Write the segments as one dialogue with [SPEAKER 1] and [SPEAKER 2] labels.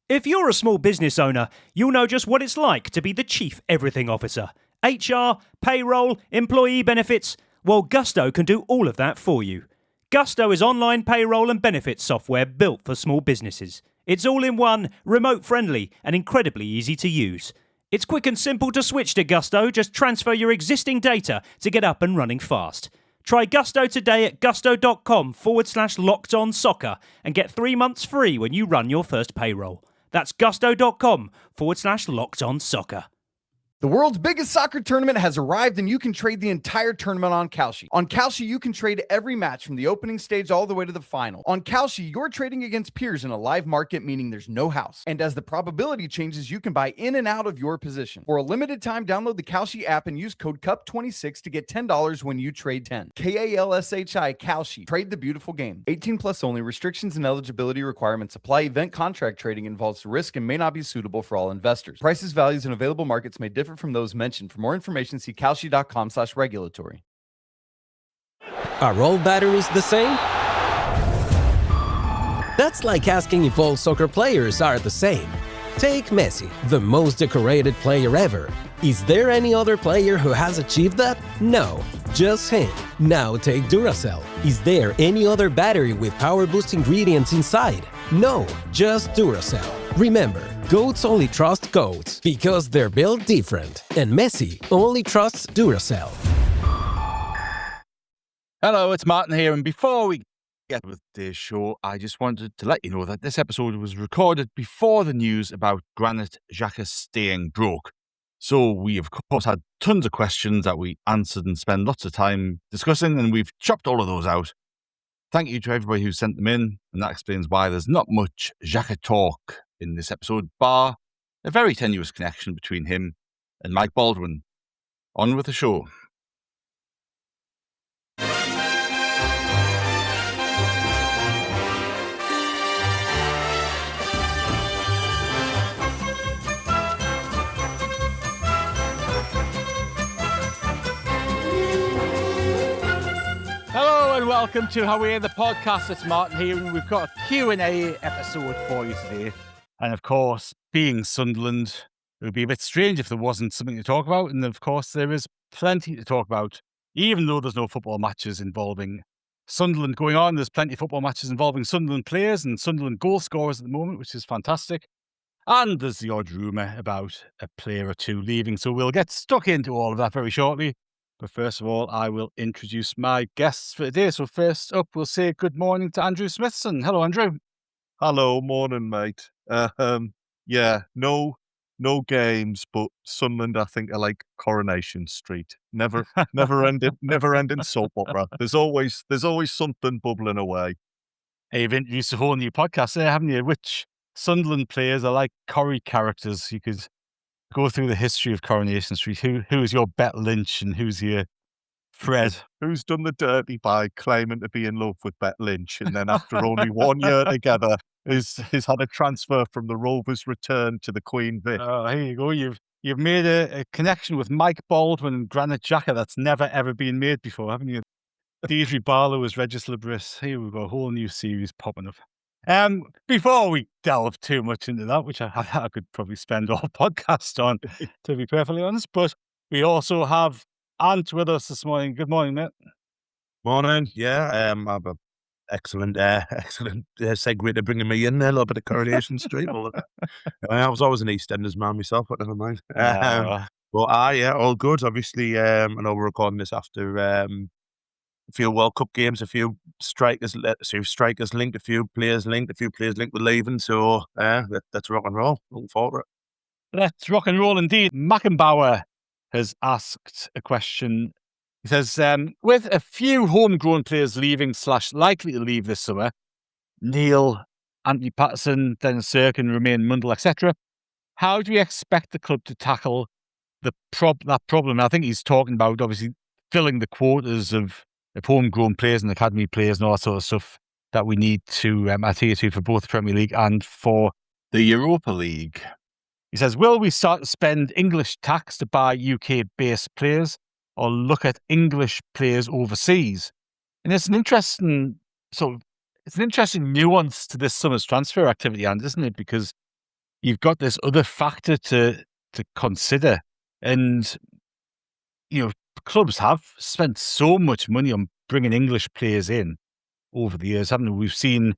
[SPEAKER 1] If you're a small business owner, you'll know just what it's like to be the chief everything officer. HR, payroll, employee benefits. Well, Gusto can do all of that for you. Gusto is online payroll and benefits software built for small businesses. It's all in one, remote friendly, and incredibly easy to use. It's quick and simple to switch to Gusto. Just transfer your existing data to get up and running fast. Try Gusto today at gusto.com/lockedonsoccer and get 3 months free when you run your first payroll. That's gusto.com/lockedonsoccer.
[SPEAKER 2] The world's biggest soccer tournament has arrived, and you can trade the entire tournament on Kalshi. On Kalshi, you can trade every match from the opening stage all the way to the final. On Kalshi, you're trading against peers in a live market, meaning there's no house. And as the probability changes, you can buy in and out of your position. For a limited time, download the Kalshi app and use code CUP26 to get $10 when you trade 10. KALSHI Kalshi. Trade the beautiful game. 18 plus only. Restrictions and eligibility requirements apply. Event contract trading involves risk and may not be suitable for all investors. Prices, values, and available markets may differ from those mentioned. For more information, see kalshi.com/regulatory.
[SPEAKER 3] Are all batteries the same? That's like asking if all soccer players are the same. Take Messi, the most decorated player ever. Is there any other player who has achieved that? No, just him. Now take Duracell. Is there any other battery with power boost ingredients inside? No, just Duracell. Remember, goats only trust goats because they're built different. And Messi only trusts Duracell.
[SPEAKER 4] Hello, it's Martin here, and before we get with today's show, I just wanted to let you know that this episode was recorded before the news about Granit Xhaka staying broke. So we, of course, had tons of questions that we answered and spent lots of time discussing, and we've chopped all of those out. Thank you to everybody who sent them in, and that explains why there's not much Xhaka talk in this episode, bar a very tenuous connection between him and Mike Baldwin. On with the show. Hello and welcome to Haway, the podcast. It's Martin here, and we've got a Q&A episode for you today. And of course, being Sunderland, it would be a bit strange if there wasn't something to talk about. And of course, there is plenty to talk about. Even though there's no football matches involving Sunderland going on, there's plenty of football matches involving Sunderland players and Sunderland goal scorers at the moment, which is fantastic. And there's the odd rumour about a player or two leaving. So we'll get stuck into all of that very shortly. But first of all, I will introduce my guests for today. So first up, we'll say good morning to Andrew Smithson. Hello, Andrew.
[SPEAKER 5] Hello, morning, mate. Yeah, no games, but Sunderland, I think, are like Coronation Street. Never ending soap opera. There's always something bubbling away.
[SPEAKER 4] Hey, you've introduced a whole new podcast there, haven't you? Which Sunderland players are like Corrie characters. You could go through the history of Coronation Street. Who is your Bet Lynch and who's your Fred?
[SPEAKER 5] Who's done the dirty by claiming to be in love with Bet Lynch, and then after only 1 year together, has had a transfer from the Rovers return to the Queen Vic.
[SPEAKER 4] Oh, here you go. You've made a connection with Mike Baldwin and Granit Xhaka that's never ever been made before, haven't you? Deirdre Barlow as Regis Libris. Here we've got a whole new series popping up. Before we delve too much into that, which I could probably spend all podcast on, to be perfectly honest, but we also have Ant with us this morning. Good morning, mate.
[SPEAKER 6] Morning. Yeah, I have an excellent segue to bringing me in there, a little bit of Coronation Street. I was always an EastEnders man myself, but never mind. But all good. Obviously, I know we're recording this after a few World Cup games, a few strikers linked, a few players linked with leaving. So let's rock and roll. Looking forward to it.
[SPEAKER 4] Let's rock and roll indeed. Mackenbauer has asked a question. He says, with a few homegrown players leaving / likely to leave this summer, Neil, Anthony Patterson, Dennis Sirkin, Romain Mundle, etc., how do you expect the club to tackle that problem? I think he's talking about, obviously, filling the quotas of homegrown players and academy players and all that sort of stuff that we need to adhere to for both the Premier League and for the Europa League. He says, will we start to spend English tax to buy UK-based players or look at English players overseas? And it's an interesting nuance to this summer's transfer activity, and isn't it? Because you've got this other factor to consider. And, clubs have spent so much money on bringing English players in over the years, haven't we? We've seen,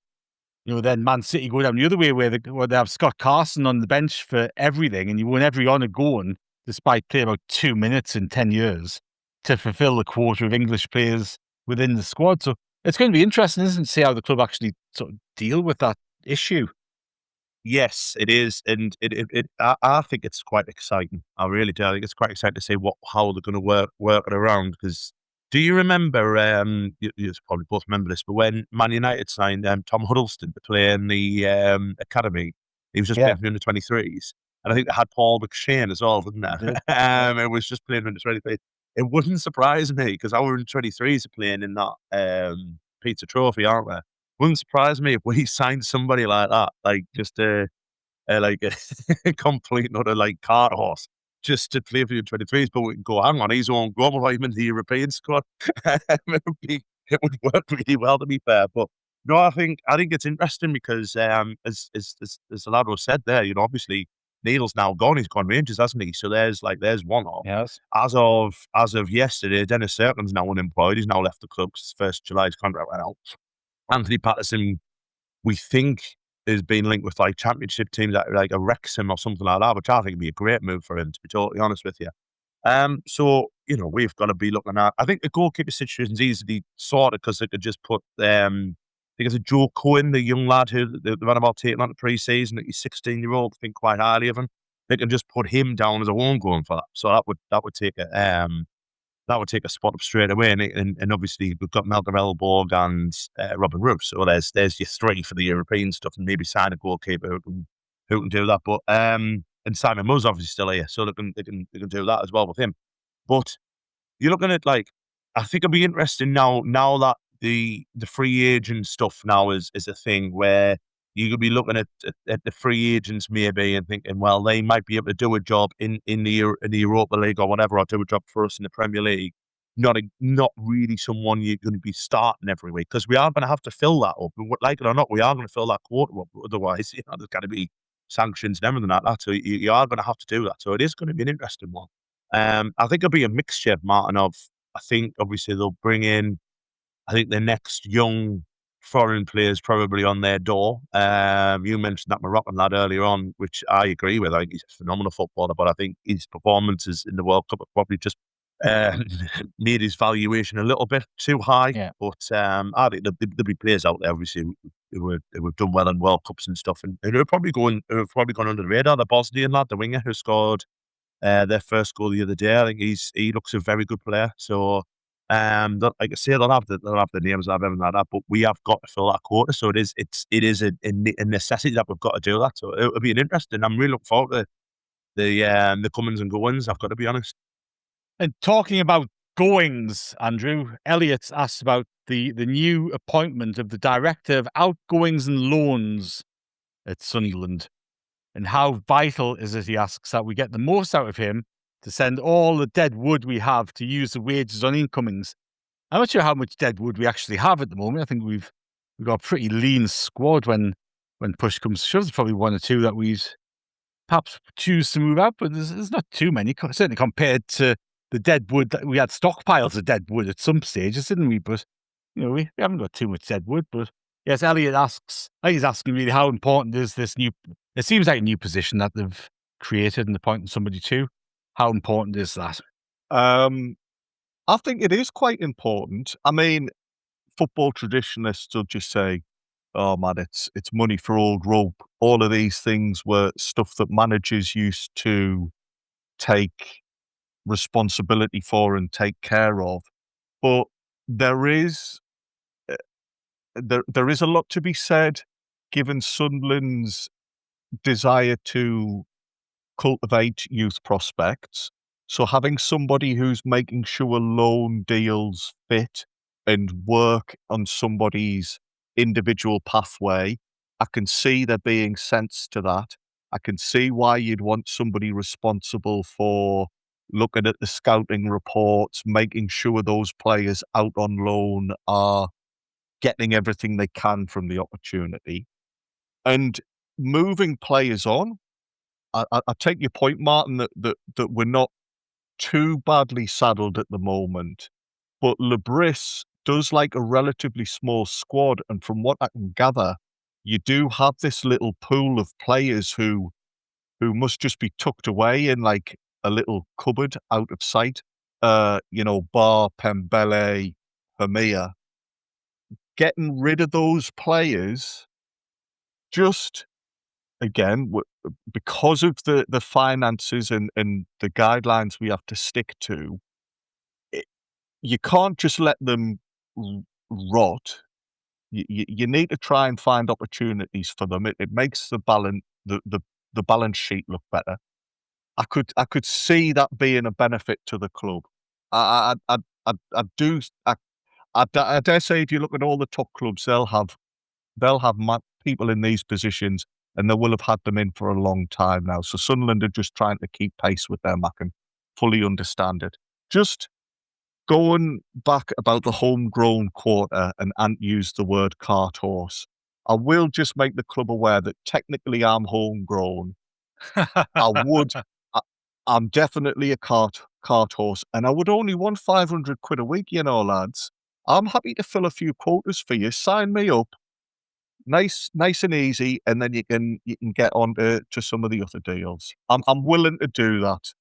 [SPEAKER 4] then Man City go down the other way where they have Scott Carson on the bench for everything, and you won every honour going despite playing about 2 minutes in 10 years to fulfil the quota of English players within the squad. So it's going to be interesting, isn't it, to see how the club actually sort of deal with that issue.
[SPEAKER 6] Yes, it is, and I think it's quite exciting. I really do. I think it's quite exciting to see how they're going to work it around. Because do you remember? You probably both remember this, but when Man United signed Tom Huddleston to play in the academy, he was just playing for under 23s, and I think they had Paul McShane as well, didn't they? It was just playing under 23s. It wouldn't surprise me because our under 23s are playing in that pizza trophy, aren't they? Wouldn't surprise me if we signed somebody like that, like just a complete and utter like cart horse, just to play for the 23s. But we can go, hang on, he's on go with him in the European squad. It would work really well, to be fair. But no, I think it's interesting because as the lad was said there, obviously Neil's now gone. He's gone Rangers, hasn't he? So there's one off.
[SPEAKER 4] Yes.
[SPEAKER 6] As of yesterday, Dennis Serkin's now unemployed. He's now left the club because 1st July his contract went out. Anthony Patterson, we think, has been linked with like championship teams like a Wrexham or something like that, which I think would be a great move for him, to be totally honest with you. So we've got to be looking at. I think the goalkeeper situation is easily sorted because they could just put. I think it's a Joe Cohen, the young lad who they ran about taking on the pre-season. He's 16-year-old. I think quite highly of him. They can just put him down as a homegrown for that. So that would take a a spot up straight away, and obviously we've got Malcolm Elborg and Robin Roof. So there's your three for the European stuff, and maybe sign a goalkeeper who can do that. But and Simon Moore's obviously still here, so they can do that as well with him. But you're looking at I think it'll be interesting now that the free agent stuff now is a thing where you could be looking at the free agents maybe and thinking, well, they might be able to do a job in the Europa League or whatever, or do a job for us in the Premier League. Not really someone you're going to be starting every week, because we are going to have to fill that up. Like it or not, we are going to fill that quota up. Otherwise, there's got to be sanctions and everything like that. So you are going to have to do that. So it is going to be an interesting one. I think it'll be a mixture, Martin, of, I think obviously they'll bring in, I think the next young foreign players probably on their door. You mentioned that Moroccan lad earlier on, which I agree with. I think he's a phenomenal footballer, but I think his performances in the World Cup have probably just made his valuation a little bit too high.
[SPEAKER 4] Yeah.
[SPEAKER 6] But I think there'll be players out there, obviously, who have done well in World Cups and stuff, and who are probably gone under the radar. The Bosnian lad, the winger, who scored their first goal the other day. I think he looks a very good player. So. Like I say, they'll have the names, have everything like that, but we have got to fill that quota. So it is a necessity that we've got to do that. So it'll be an interesting. I'm really looking forward to the comings and goings. I've got to be honest.
[SPEAKER 4] And talking about goings, Andrew, Elliot's asked about the new appointment of the director of outgoings and loans at Sunderland, and how vital is it, he asks, that we get the most out of him to send all the dead wood we have to use the wages on incomings. I'm not sure how much dead wood we actually have at the moment. I think we've got a pretty lean squad when push comes to shove. There's probably one or two that we'd perhaps choose to move out, but there's not too many, certainly compared to the dead wood that we had stockpiles of dead wood at some stages, didn't we? But we haven't got too much dead wood. But yes, Elliot asks, I think he's asking really how important is this new, it seems like a new position that they've created and appointing somebody to. How important is that?
[SPEAKER 5] I think it is quite important. I mean, football traditionalists will just say, oh man, it's money for old rope. All of these things were stuff that managers used to take responsibility for and take care of. But there is a lot to be said, given Sunderland's desire to cultivate youth prospects. So having somebody who's making sure loan deals fit and work on somebody's individual pathway, I can see there being sense to that. I can see why you'd want somebody responsible for looking at the scouting reports, making sure those players out on loan are getting everything they can from the opportunity. And moving players on I take your point, Martin, that we're not too badly saddled at the moment, but Lebris does like a relatively small squad, and from what I can gather, you do have this little pool of players who must just be tucked away in like a little cupboard out of sight. Bar, Pembele, Hermia. Getting rid of those players, just again, because of the finances and the guidelines we have to stick to, you can't just let them rot. You need to try and find opportunities for them. It makes the balance sheet look better. I could see that being a benefit to the club. I dare say if you look at all the top clubs, they'll have people in these positions, and they will have had them in for a long time now. So Sunderland are just trying to keep pace with them. I can fully understand it. Just going back about the homegrown quarter, and Ant used the word cart horse. I will just make the club aware that technically I'm homegrown. I'm definitely a cart horse, and I would only want 500 quid a week, lads. I'm happy to fill a few quotas for you. Sign me up. Nice and easy, and then you can get on to some of the other deals. I'm willing to do that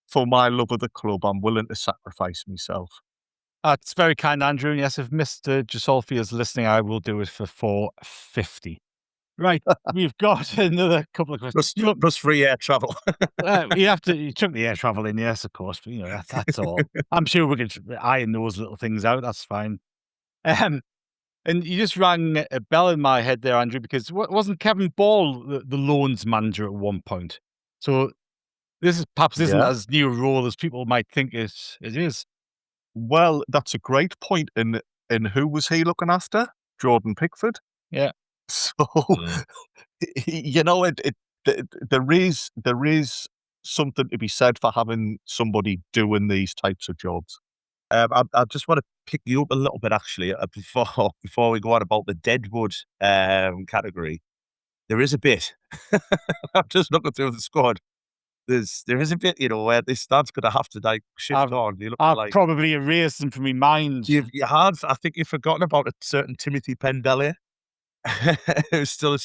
[SPEAKER 5] for my love of the club. I'm willing to sacrifice myself.
[SPEAKER 4] It's very kind, Andrew. And yes, if Mr. Gisolfi is listening, I will do it for $450. Right, we've got another couple of questions.
[SPEAKER 6] Plus free air travel.
[SPEAKER 4] You took the air travel in, yes, of course, but that's all. I'm sure we can iron those little things out. That's fine. And you just rang a bell in my head there, Andrew, because wasn't Kevin Ball the loans manager at one point? So this perhaps isn't as new a role as people might think it is.
[SPEAKER 5] Well, that's a great point. And who was he looking after? Jordan Pickford.
[SPEAKER 4] Yeah.
[SPEAKER 5] So there is something to be said for having somebody doing these types of jobs.
[SPEAKER 6] I just want to pick you up a little bit, actually, before we go on about the Deadwood category. There is a bit. I'm just looking through the squad. There is a bit, where this stad's going to have to shift on.
[SPEAKER 4] I've probably erased them from my mind.
[SPEAKER 6] You have. I think you've forgotten about a certain Timothy Pendele. He's going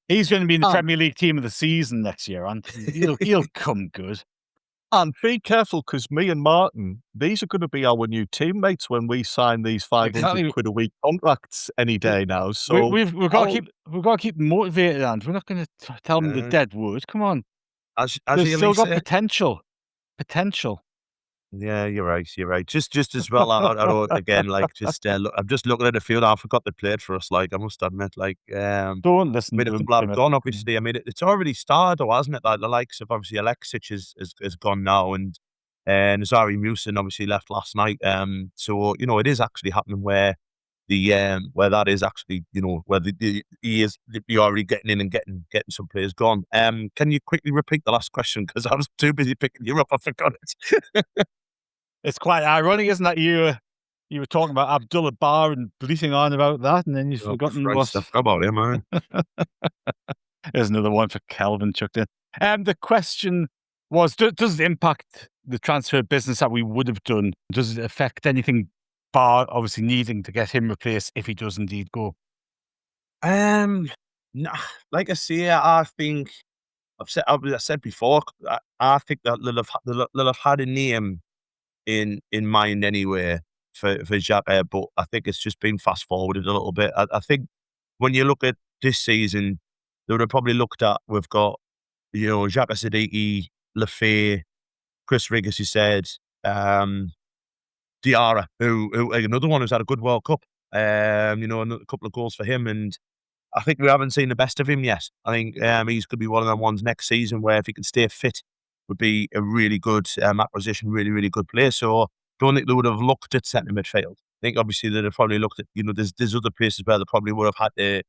[SPEAKER 6] to
[SPEAKER 4] be in the Premier League team of the season next year, and he'll come good.
[SPEAKER 5] And be careful, because me and Martin, these are going to be our new teammates when we sign these 500 quid a week contracts any day now. So
[SPEAKER 4] we've got to keep them motivated, and we're not going to tell them the Deadwood. Come on, they've still got potential.
[SPEAKER 6] Yeah, you're right. Just as well. I don't, again, look, I'm just looking at the field. I forgot they played for us. I must admit,
[SPEAKER 4] don't listen
[SPEAKER 6] to
[SPEAKER 4] them.
[SPEAKER 6] Done, obviously. I mean, it's already started, though, hasn't it? Like the likes of obviously Alexic is gone now, and Nazari Musin obviously left last night. So it is actually happening where where that is actually where he is already getting in and getting some players gone. Can you quickly repeat the last question, because I was too busy picking you up, I forgot it.
[SPEAKER 4] It's quite ironic, isn't that? You were talking about Abdullah Bar and bleating on about that, and then you've forgotten what
[SPEAKER 6] about him, man.
[SPEAKER 4] There's another one for Kelvin chucked in. The question was, does it impact the transfer business that we would have done? Does it affect anything, bar obviously needing to get him replaced if he does indeed go?
[SPEAKER 6] No, like I say, I think I said before, I think that they'll have had a name in mind anyway for Xhaka, but I think it's just been fast forwarded a little bit. I think when you look at this season, they would have probably looked at, we've got Xhaka, Siddiqui, Lafay, Chris Rigg, as you said, Diarra, who another one who's had a good World Cup, a couple of goals for him, and I think we haven't seen the best of him yet. I think he's going to be one of the ones next season where, if he can stay fit, would be a really good acquisition, really, really good player. So don't think they would have looked at centre midfield. I think obviously they'd have probably looked at, there's other places where they probably would have had to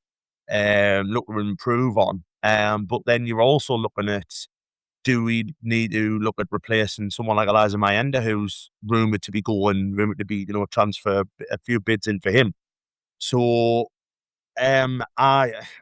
[SPEAKER 6] look to improve on. But then you're also looking at, do we need to look at replacing someone like Eliza Mayenda, who's rumoured to be transfer a few bids in for him. So I'm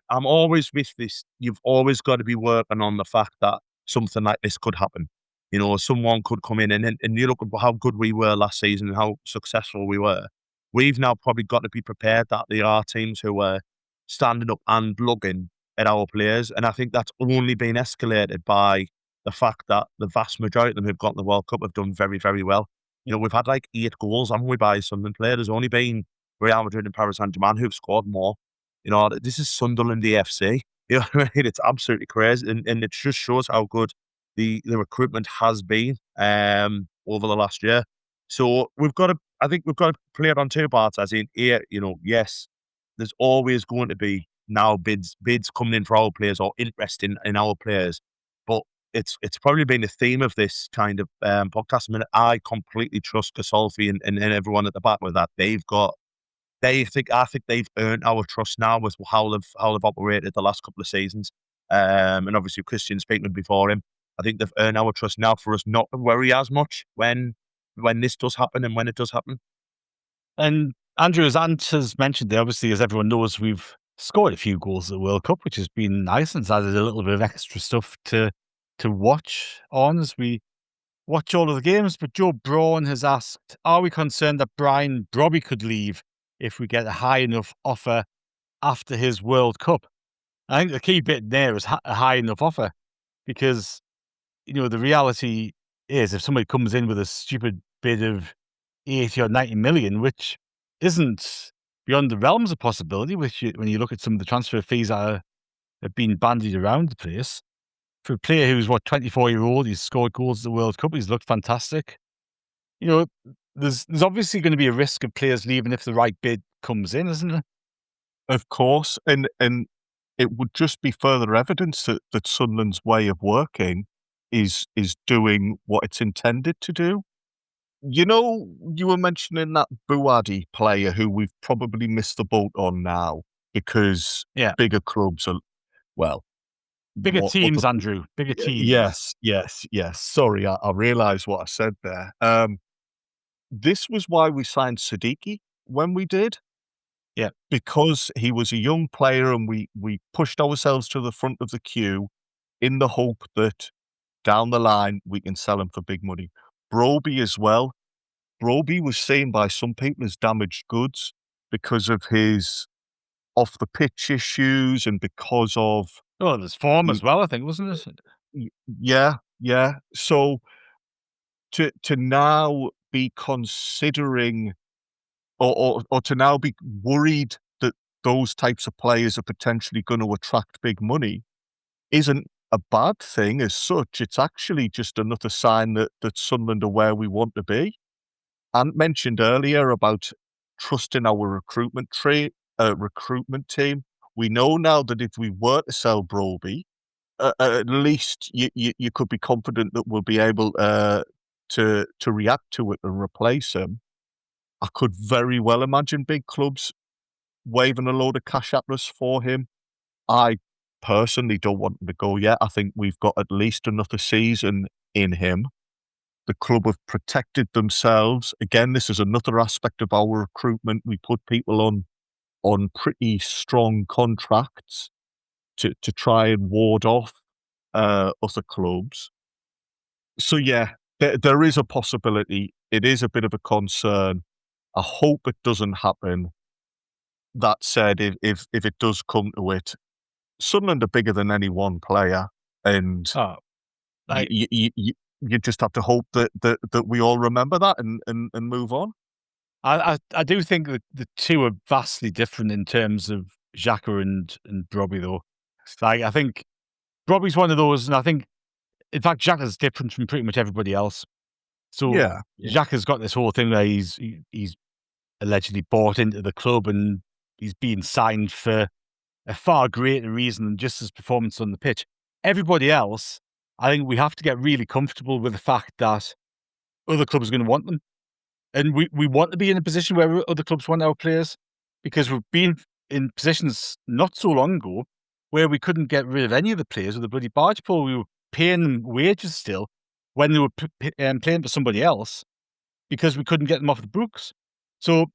[SPEAKER 6] always with this. You've always got to be working on the fact that something like this could happen. You know, someone could come in and you look at how good we were last season and how successful we were. We've now probably got to be prepared that there are teams who are standing up and looking at our players. And I think that's only been escalated by the fact that the vast majority of them who've got in the World Cup have done very, very well. You know, we've had like 8 goals, haven't we, by Sunderland player? There's only been Real Madrid and Paris Saint-Germain who've scored more. You know, this is Sunderland EFC. You know what I mean? It's absolutely crazy. And it just shows how good the recruitment has been over the last year. So I think we've got to play it on 2 parts, as in here, you know, yes, there's always going to be now bids coming in for our players or interest in our players. But it's probably been the theme of this kind of podcast. I mean, I completely trust Gasolfi and everyone at the back with that. I think they've earned our trust now with how they've operated the last couple of seasons. And obviously Christian speaking before him. I think they've earned our trust now for us not to worry as much when this does happen and when it does happen.
[SPEAKER 4] And Andrew, as Ant has mentioned there, obviously, as everyone knows, we've scored a few goals at the World Cup, which has been nice and it's added a little bit of extra stuff to watch on as we watch all of the games. But Joe Braun has asked, are we concerned that Brian Brobbey could leave if we get a high enough offer after his World Cup? I think the key bit there is a high enough offer, because, you know, the reality is if somebody comes in with a stupid bid of 80 or 90 million, which isn't beyond the realms of possibility, when you look at some of the transfer fees that have been bandied around the place, for a player who's 24-year-old, he's scored goals at the World Cup, he's looked fantastic. You know, there's obviously going to be a risk of players leaving if the right bid comes in, isn't there?
[SPEAKER 5] Of course, and it would just be further evidence that Sunderland's way of working is doing what it's intended to do. You know, you were mentioning that Buadi player who we've probably missed the boat on now because bigger clubs are, well...
[SPEAKER 4] Bigger teams, Andrew. Bigger teams.
[SPEAKER 5] Yes. Sorry, I realised what I said there. This was why we signed Siddiqui when we did.
[SPEAKER 4] Yeah.
[SPEAKER 5] Because he was a young player and we pushed ourselves to the front of the queue in the hope that down the line we can sell him for big money. Brobbey as well. Brobbey was seen by some people as damaged goods because of his off-the-pitch issues and because of...
[SPEAKER 4] Oh, there's form as well, I think, wasn't it?
[SPEAKER 5] Yeah. So to now be considering or to now be worried that those types of players are potentially going to attract big money isn't a bad thing as such. It's actually just another sign that Sunderland are where we want to be. Ant mentioned earlier about trusting our recruitment team. We know now that if we were to sell Brobbey, at least you could be confident that we'll be able to react to it and replace him. I could very well imagine big clubs waving a load of cash at us for him. I personally don't want him to go yet. I think we've got at least another season in him. The club have protected themselves. Again, this is another aspect of our recruitment. We put people on pretty strong contracts to try and ward off other clubs. So yeah, there is a possibility. It is a bit of a concern. I hope it doesn't happen. That said, if it does come to it, Sunderland are bigger than any one player, and you just have to hope that we all remember that and move on.
[SPEAKER 4] I do think that the two are vastly different in terms of Xhaka and Brobbey, though. Like, I think Brobbey's one of those, and I think, in fact, Xhaka's different from pretty much everybody else. So Xhaka's got this whole thing where he's allegedly bought into the club and he's being signed for a far greater reason than just his performance on the pitch. Everybody else, I think we have to get really comfortable with the fact that other clubs are going to want them. And we want to be in a position where other clubs want our players, because we've been in positions not so long ago where we couldn't get rid of any of the players with a bloody barge pole. We were paying them wages still when they were playing for somebody else because we couldn't get them off the books. So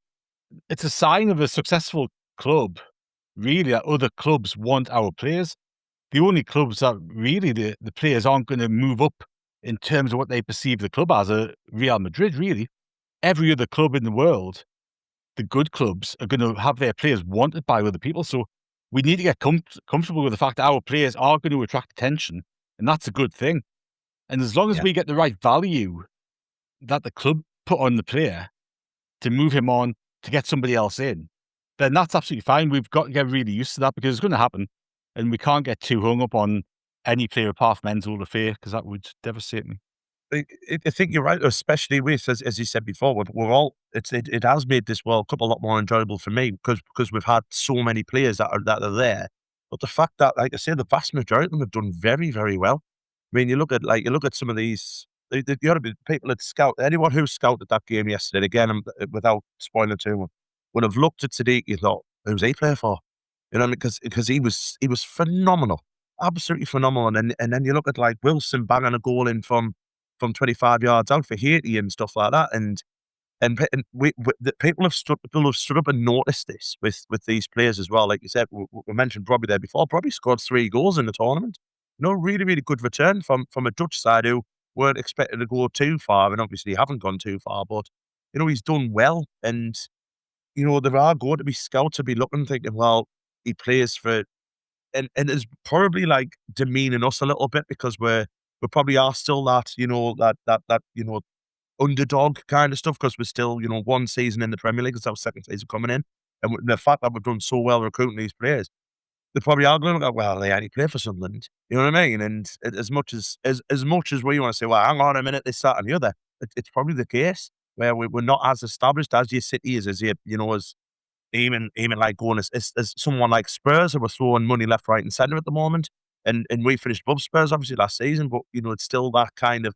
[SPEAKER 4] it's a sign of a successful club really that other clubs want our players. The only clubs that really the players aren't going to move up in terms of what they perceive the club as are Real Madrid, really. Every other club in the world, the good clubs, are going to have their players wanted by other people. So we need to get comfortable with the fact that our players are going to attract attention, and that's a good thing. And as long as we get the right value that the club put on the player to move him on, to get somebody else in, then that's absolutely fine. We've got to get really used to that because it's going to happen. And we can't get too hung up on any player apart from Enzo Lafay because that would devastate me.
[SPEAKER 6] I think you're right, especially with, as you said before, we're all, it has made this World Cup a lot more enjoyable for me because we've had so many players that are there. But the fact that, like I say, the vast majority of them have done very, very well. I mean, you look at some of these, you got to be people that scout, anyone who scouted that game yesterday, again, without spoiling too much, would have looked at Sadiq and thought, who's he playing for? You know what I mean? Because he was phenomenal, absolutely phenomenal. And then you look at like Wilson banging a goal in from 25 yards out for Haiti and stuff like that. And the people have stood up and noticed this with these players as well. Like you said, we mentioned Brobbey there before. Brobbey scored 3 goals in the tournament. Really, really good return from a Dutch side who weren't expected to go too far, and obviously haven't gone too far. But he's done well, and there are going to be scouts to be looking, thinking, well, he plays for, and it's probably like demeaning us a little bit because we probably are still that that underdog kind of stuff because we're still one season in the Premier League. It's our second season coming in, and the fact that we've done so well recruiting these players, they probably are going to go, well, they only play for Sunderland. You know what I mean? And as much as we want to say, well, hang on a minute, this, that, and the other, it's probably the case where we're not as established as your City is, as even like going as someone like Spurs who are throwing money left, right, and centre at the moment. And we finished above Spurs obviously last season, but it's still that kind of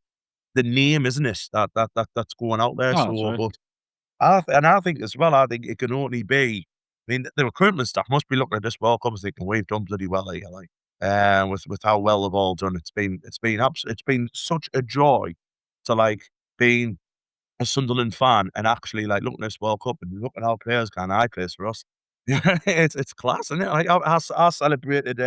[SPEAKER 6] the name, isn't it? That's going out there.
[SPEAKER 4] Oh,
[SPEAKER 6] But I think as well, I think it can only be. I mean, the recruitment staff must be looking at this World Cup and thinking we've done bloody well here, like with how well they've all done. It's been such a joy to like being a Sunderland fan and actually like looking at this World Cup and looking how players can I plays for us. It's class, isn't it? Like I celebrated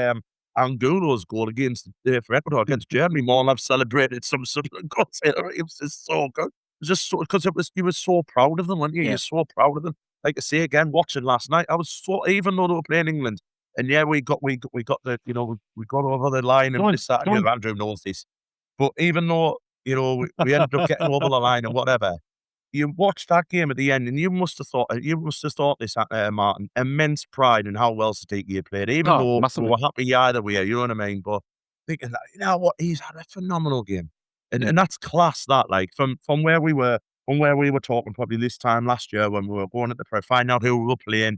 [SPEAKER 6] Angulo's goal against for Ecuador against Germany more than I've celebrated some Sunderland goals. It was just so good. It was just so because you were so proud of them, weren't you?
[SPEAKER 4] Yeah.
[SPEAKER 6] You're so proud of them. Like I say again, watching last night, I was so even though they were playing England, and yeah, we got the we got over the line and this that and the other. Andrew knows this, but even though we ended up getting over the line and whatever. You watched that game at the end, and you must have thought this, Martin, immense pride in how well Sadiq played, even though we were happy either way. You know what I mean? But thinking that, what, he's had a phenomenal game, and that's class. That like from where we were talking probably this time last year when we were going at the find out who we were playing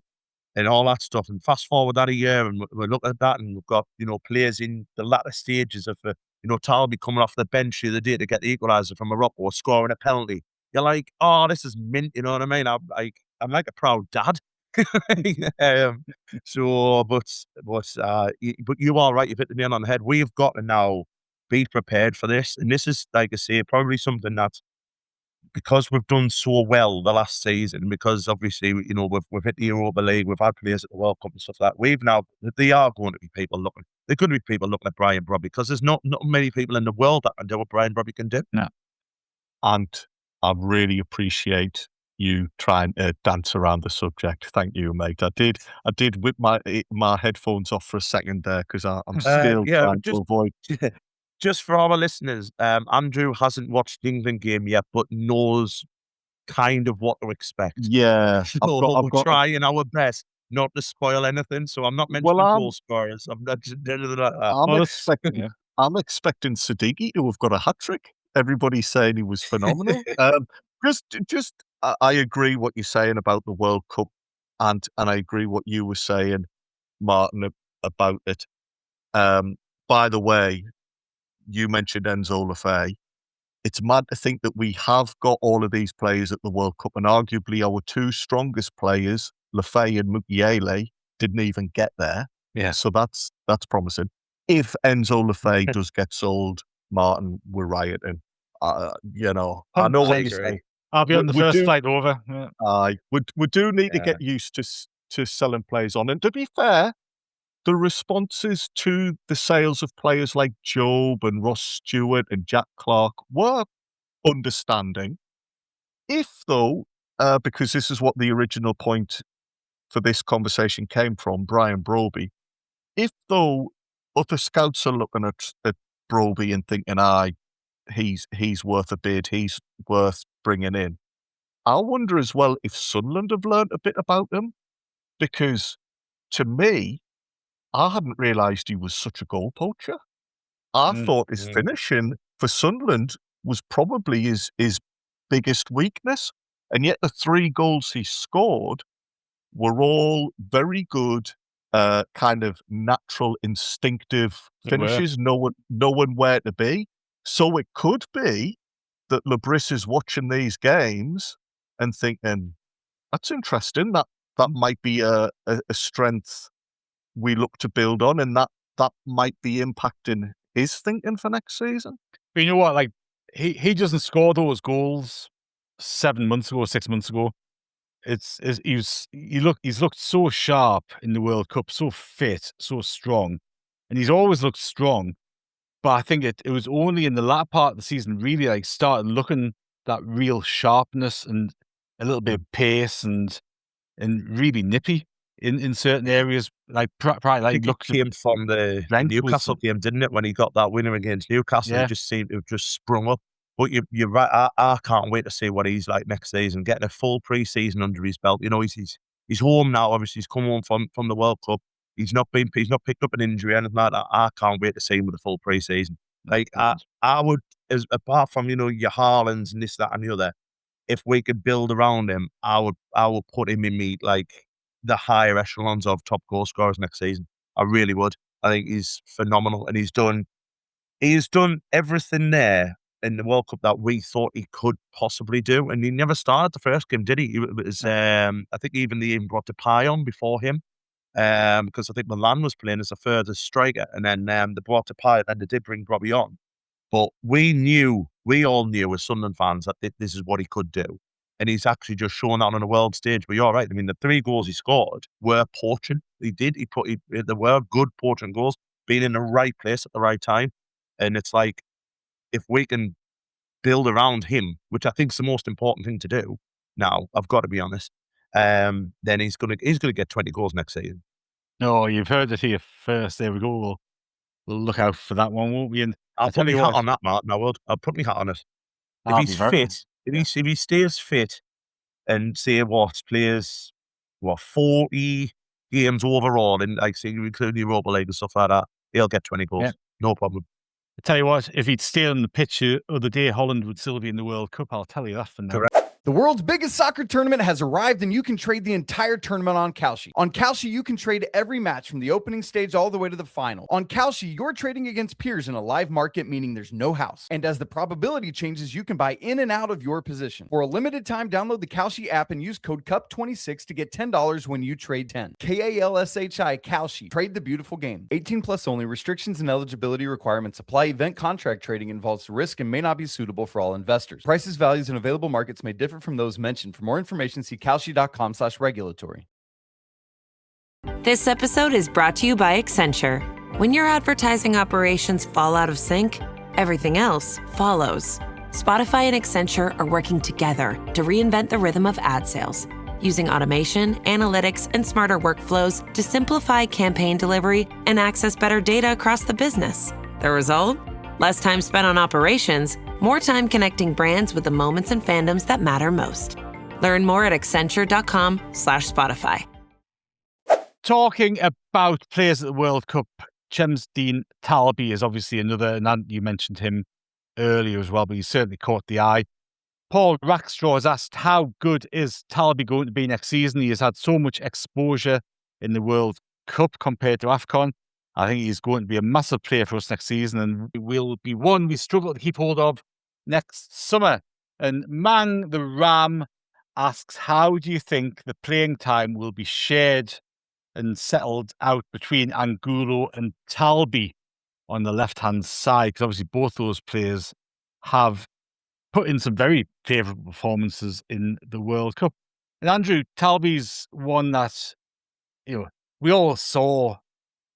[SPEAKER 6] and all that stuff, and fast forward that a year, and we look at that, and we've got players in the latter stages of Talbi coming off the bench the other day to get the equaliser from Morocco, scoring a penalty. You're like, oh, this is mint. You know what I mean? I'm like a proud dad. But you are right. You've hit the nail on the head. We've got to now be prepared for this, and this is, like I say, probably something that because we've done so well the last season, because obviously we've hit the Europa League, we've had players at the World Cup and stuff like that. They are going to be people looking. There could be people looking at Brian Brobbey because there's not many people in the world that can do what Brian Brobbey can do.
[SPEAKER 4] No.
[SPEAKER 5] And I really appreciate you trying to dance around the subject. Thank you, mate. I did whip my headphones off for a second there because I'm still trying to avoid.
[SPEAKER 6] Just for our listeners, Andrew hasn't watched the England game yet, but knows kind of what to expect.
[SPEAKER 5] Yeah,
[SPEAKER 6] we're trying our best not to spoil anything, so I'm not mentioning goal scorers. I'm not anything like that.
[SPEAKER 5] I'm expecting Siddiqui to have got a hat trick. Everybody's saying he was phenomenal. I agree what you're saying about the World Cup, and I agree what you were saying, Martin, about it. By the way, you mentioned Enzo Lafay. It's mad to think that we have got all of these players at the World Cup, and arguably our 2 strongest players, Lafay and Mukiele, didn't even get there.
[SPEAKER 4] Yeah.
[SPEAKER 5] So that's promising. If Enzo Lafay does get sold, Martin, we're rioting. I know what you're saying.
[SPEAKER 4] I'll be on the first flight over.
[SPEAKER 5] We do need to get used to selling players on. And to be fair, the responses to the sales of players like Job and Ross Stewart and Jack Clark were understanding. If, though, because this is what the original point for this conversation came from, Brian Brobbey, if, though, other scouts are looking at Brobbey and thinking, he's worth a bid, he's worth bringing in, I wonder as well if Sunderland have learnt a bit about him, because to me, I hadn't realised he was such a goal poacher. I thought his finishing for Sunderland was probably his biggest weakness, and yet the 3 goals he scored were all very good, kind of natural, instinctive finishes, knowing where to be. So it could be that Labris is watching these games and thinking, that's interesting, that might be a strength we look to build on, and that might be impacting his thinking for next season.
[SPEAKER 4] But you know what? Like, he doesn't score those goals 7 months ago, 6 months ago. He's looked so sharp in the World Cup, so fit, so strong, and he's always looked strong. But I think it was only in the latter part of the season really like started looking that real sharpness and a little bit of pace and really nippy in certain areas. Like probably like
[SPEAKER 6] It came from the Newcastle game, didn't it? When he got that winner against Newcastle, it just seemed to have just sprung up. But you're right. I can't wait to see what he's like next season. Getting a full pre-season under his belt. You know, he's home now. Obviously, he's come home from the World Cup. He's not picked up an injury or anything like that. I can't wait to see him with a full pre-season. Like I would, apart from your Haalands and this, that, and the other, if we could build around him, I would put him in the higher echelons of top goal scorers next season. I really would. I think he's phenomenal, and he's done everything there in the World Cup that we thought he could possibly do. And he never started the first game, did he? It was, I think they even brought Depay on before him, because I think Milan was playing as a further striker, and then they brought Depay, and they did bring Brobbey on. But we all knew as Sunderland fans that this is what he could do. And he's actually just shown that on a world stage. But you're right. I mean, the 3 goals he scored were poaching. They were good poaching goals, being in the right place at the right time. And it's like, if we can build around him, which I think is the most important thing to do now, I've got to be honest, then he's gonna get 20 goals next season.
[SPEAKER 4] No, you've heard it here first. There we go. We'll look out for that one, won't we? And
[SPEAKER 6] I'll put my hat on that, Martin. I will. I'll put my hat on it. If he's fit, if he stays fit, and say plays 40 games overall, and like say including Europa League and stuff like that, he'll get 20 goals. Yeah. No problem.
[SPEAKER 4] I tell you what, if he'd stayed on the pitch the other day, Holland would still be in the World Cup. I'll tell you that for now.
[SPEAKER 6] Correct.
[SPEAKER 2] The world's biggest soccer tournament has arrived, and you can trade the entire tournament on Kalshi. On Kalshi, you can trade every match from the opening stage all the way to the final. On Kalshi, you're trading against peers in a live market, meaning there's no house. And as the probability changes, you can buy in and out of your position. For a limited time, download the Kalshi app and use code CUP26 to get $10 when you trade 10. KALSHI Kalshi. Trade the beautiful game. 18 plus only. Restrictions and eligibility requirements apply. Event contract trading involves risk and may not be suitable for all investors. Prices, values, and available markets may differ from those mentioned. For more information, see kalshi.com/regulatory.
[SPEAKER 7] This episode is brought to you by Accenture. When your advertising operations fall out of sync, everything else follows. Spotify and Accenture are working together to reinvent the rhythm of ad sales, using automation, analytics, and smarter workflows to simplify campaign delivery and access better data across the business. The result? Less time spent on operations, more time connecting brands with the moments and fandoms that matter most. Learn more at accenture.com/Spotify.
[SPEAKER 4] Talking about players at the World Cup, Chemsdean Talbi is obviously another, and you mentioned him earlier as well, but he certainly caught the eye. Paul Rackstraw has asked, how good is Talbi going to be next season? He has had so much exposure in the World Cup compared to AFCON. I think he's going to be a massive player for us next season, and will be one we struggle to keep hold of next summer. And Mang the Ram asks, how do you think the playing time will be shared and settled out between Angulo and Talbi on the left-hand side? Because obviously both those players have put in some very favourable performances in the World Cup. And Andrew, Talbi's one that we all saw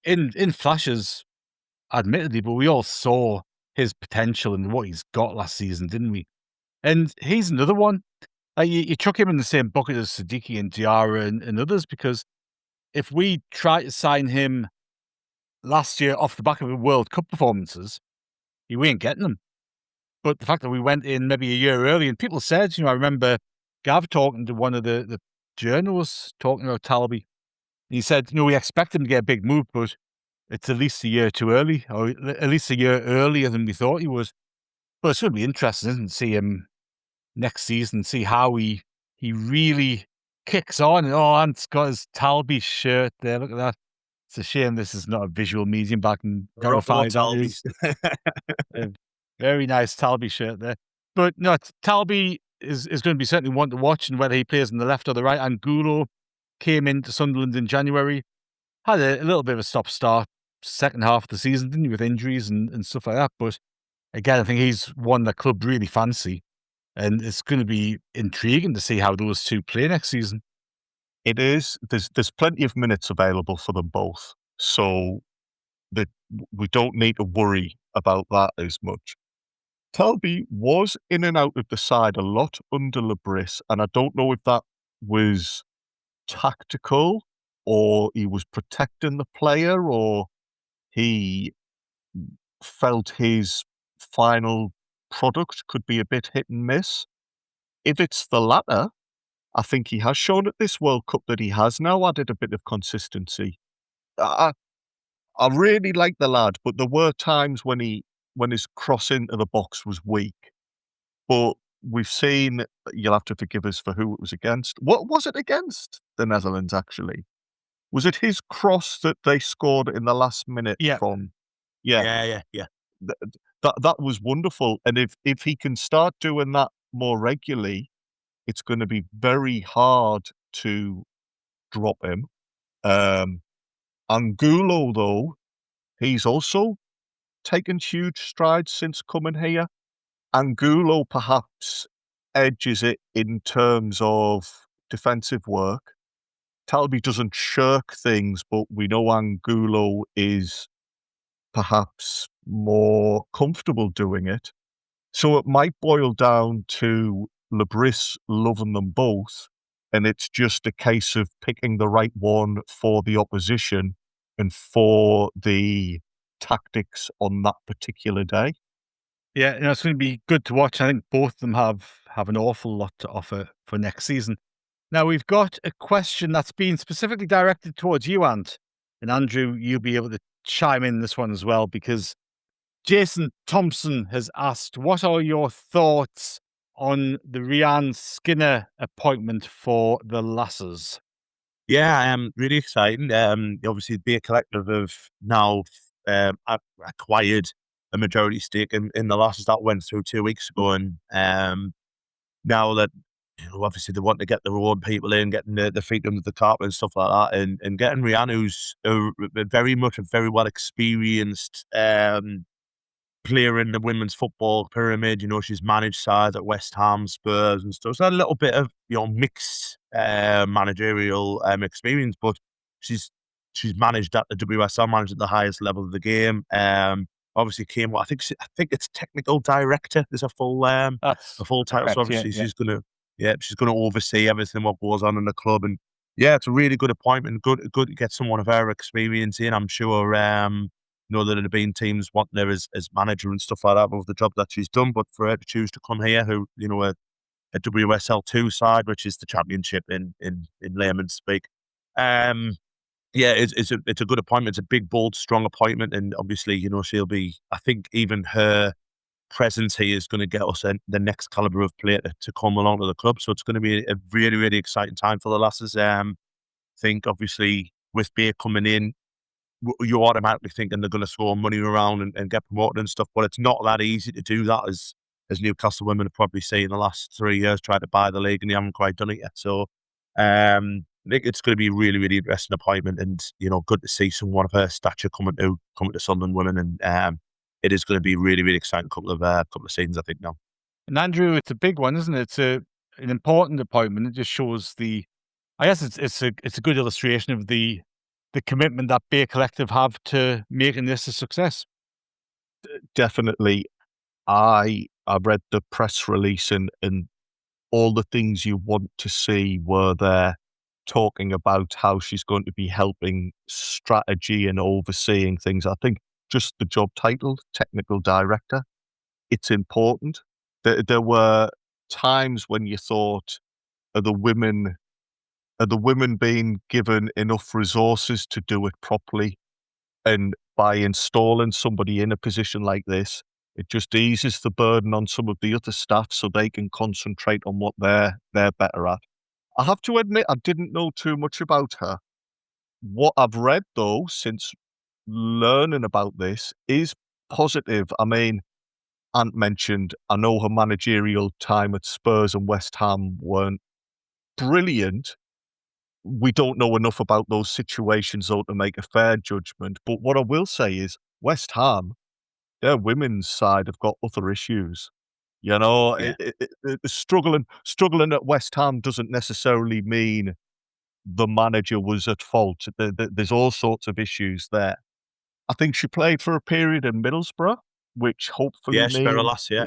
[SPEAKER 4] in flashes, admittedly, but we all saw his potential and what he's got last season, didn't we? And he's another one. You chuck him in the same bucket as Siddiqui and Diarra and others, because if we try to sign him last year off the back of the World Cup performances, we ain't getting them. But the fact that we went in maybe a year early, and people said, I remember Gav talking to one of the journalists talking about Talbi. He said, we expect him to get a big move, but it's at least a year too early, or at least a year earlier than we thought he was. But it's going to be interesting, isn't it, to see him next season, see how he really kicks on. And it's got his Talbi shirt there. Look at that. It's a shame this is not a visual medium back in verified. Very nice Talbi shirt there. But no, Talbi is going to be certainly one to watch, and whether he plays on the left or the right. Angulo came into Sunderland in January, had a little bit of a stop-start second half of the season, didn't he, with injuries and stuff like that. But again, I think he's one that club really fancy, and it's going to be intriguing to see how those two play next season.
[SPEAKER 5] It is. There's plenty of minutes available for them both, so that we don't need to worry about that as much. Talbi was in and out of the side a lot under Labris, and I don't know if that was tactical or he was protecting the player or he felt his final product could be a bit hit and miss. If it's the latter, I think he has shown at this World Cup that he has now added a bit of consistency. I really like the lad, but there were times when his cross into the box was weak. But we've seen, you'll have to forgive us for who it was against. What was it against? The Netherlands, actually. Was it his cross that they scored in the last minute from?
[SPEAKER 6] Yeah.
[SPEAKER 5] That was wonderful. And if he can start doing that more regularly, it's going to be very hard to drop him. Angulo, though, he's also taken huge strides since coming here. Angulo perhaps edges it in terms of defensive work. Talbi doesn't shirk things, but we know Angulo is perhaps more comfortable doing it. So it might boil down to Labris loving them both, and it's just a case of picking the right one for the opposition and for the tactics on that particular day.
[SPEAKER 4] Yeah, it's going to be good to watch. I think both of them have an awful lot to offer for next season. Now, we've got a question that's been specifically directed towards you, Ant. And Andrew, you'll be able to chime in this one as well, because Jason Thompson has asked, what are your thoughts on the Rhian Skinner appointment for the Lasses?
[SPEAKER 6] Yeah, really exciting. Obviously, Beer Collective have now acquired a majority stake in the Lasses. That went through 2 weeks ago, and now that obviously they want to get the reward people in, getting the feet under the carpet and stuff like that, and getting Rhian, who's very much a very well experienced player in the women's football pyramid. She's managed sides at West Ham, Spurs and stuff. So a little bit of mixed managerial experience, but she's managed at the WSL, managed at the highest level of the game. Obviously came, I think it's technical director. There's a full title. Correct, so obviously she's gonna oversee everything what goes on in the club, and it's a really good appointment. Good to get someone of her experience in. I'm sure that there have been teams wanting her as manager and stuff like that with the job that she's done, but for her to choose to come here, who a WSL 2 side, which is the championship in layman's speak. It's a good appointment. It's a big, bold, strong appointment, and obviously, she'll be. I think even her presence here is going to get us the next caliber of player to come along to the club. So it's going to be a really, really exciting time for the Lasses. I think obviously with Beer coming in, you're automatically thinking they're going to throw money around and get promoted and stuff, but it's not that easy to do that, as Newcastle women have probably seen in the last 3 years, tried to buy the league and they haven't quite done it yet. So I think it's going to be a really, really interesting appointment, and good to see someone of her stature coming to Sunderland women, and it is going to be a really, really exciting couple of seasons, I think, now.
[SPEAKER 4] And Andrew, it's a big one, isn't it? It's an important appointment. It just shows the I guess it's a good illustration of the commitment that Bay Collective have to making this a success.
[SPEAKER 5] Definitely. I read the press release and all the things you want to see were there, talking about how she's going to be helping strategy and overseeing things. I think just the job title, technical director, it's important. There were times when you thought, are the women being given enough resources to do it properly? And by installing somebody in a position like this, it just eases the burden on some of the other staff so they can concentrate on what they're better at. I have to admit, I didn't know too much about her. What I've read, though, since learning about this is positive. I mean, Ant mentioned, I know her managerial time at Spurs and West Ham weren't brilliant. We don't know enough about those situations, though, to make a fair judgment. But what I will say is, West Ham, their women's side have got other issues. You know,
[SPEAKER 6] Yeah.
[SPEAKER 5] struggling at West Ham doesn't necessarily mean the manager was at fault. There's all sorts of issues there. I think she played for a period in Middlesbrough, which hopefully
[SPEAKER 6] Yeah, Sparrow
[SPEAKER 5] means,
[SPEAKER 6] Lass, yeah.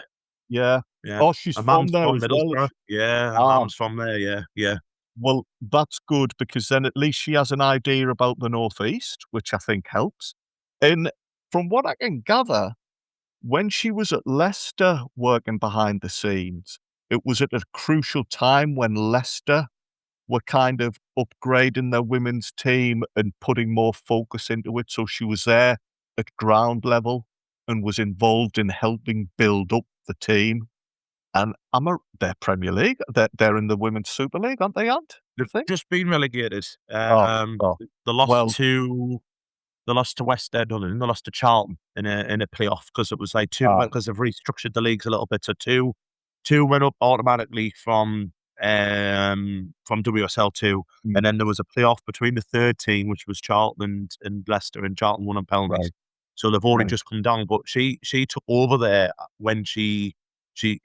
[SPEAKER 5] yeah.
[SPEAKER 6] Yeah.
[SPEAKER 5] Oh, she's
[SPEAKER 6] Her
[SPEAKER 5] from
[SPEAKER 6] mum's
[SPEAKER 5] there
[SPEAKER 6] from
[SPEAKER 5] as well.
[SPEAKER 6] Middlesbrough. Yeah, her
[SPEAKER 5] Ah,
[SPEAKER 6] mum's from there, yeah.
[SPEAKER 5] well, that's good because then at least she has an idea about the Northeast, which I think helps. And from what I can gather, when she was at Leicester working behind the scenes, it was at a crucial time when Leicester were kind of upgrading their women's team and putting more focus into it. So she was there at ground level and was involved in helping build up the team. And they're Premier League. They're in the Women's Super League, aren't they, Ant? You
[SPEAKER 6] They've
[SPEAKER 5] think?
[SPEAKER 6] just been relegated.
[SPEAKER 5] Oh, oh.
[SPEAKER 6] They lost
[SPEAKER 5] Well,
[SPEAKER 6] to West End, and they lost to Charlton in a playoff because it was like two,
[SPEAKER 5] ah,
[SPEAKER 6] because they've restructured the leagues a little bit. So two went up automatically from WSL 2, and then there was a playoff between the third team, which was Charlton and Leicester, and Charlton won on penalties.
[SPEAKER 5] right,
[SPEAKER 6] So they've already
[SPEAKER 5] right.
[SPEAKER 6] just come down. But she took over there when she